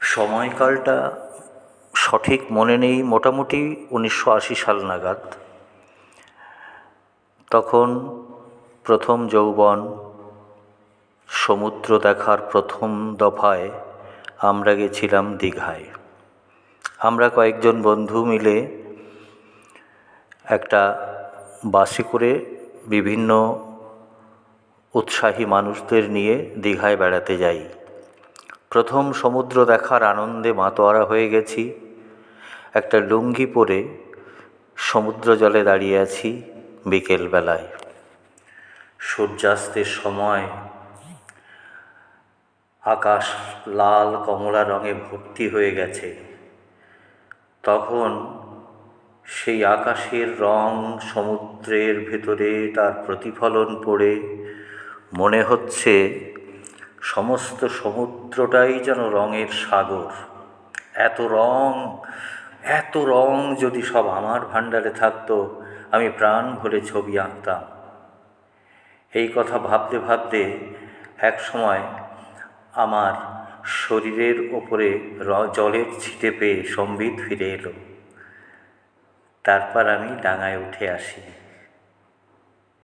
সময়কালটা সঠিক মনে নেই, মোটামুটি 1980 সাল নাগাদ। তখন প্রথম যৌবন, সমুদ্র দেখার প্রথম দফায় আমরা গেছিলাম দীঘায়। আমরা কয়েকজন বন্ধু মিলে একটা বাসে করে বিভিন্ন উৎসাহী মানুষদের নিয়ে দীঘায় বেড়াতে যাই। প্রথম সমুদ্র দেখার আনন্দে মাতোয়ারা হয়ে গেছি। একটা লুঙ্গি পরে সমুদ্র জলে দাঁড়িয়ে আছি বিকেলবেলায়। সূর্যাস্তের সময় আকাশ লাল কমলা রঙে ভর্তি হয়ে গেছে। তখন সেই আকাশের রং সমুদ্রের ভেতরে তার প্রতিফলন পড়ে মনে হচ্ছে সমস্ত সমুদ্রটাই যেন রঙের সাগর। এত রং যদি সব আমার ভাণ্ডারে থাকতো, আমি প্রাণ ভরে ছবি আঁকতাম। এই কথা ভাবতে ভাবতে এক সময় আমার শরীরের ওপরে জলের ছিটে পেয়ে সম্বিত ফিরে এলো। তারপর আমি ডাঙায় উঠে আসি।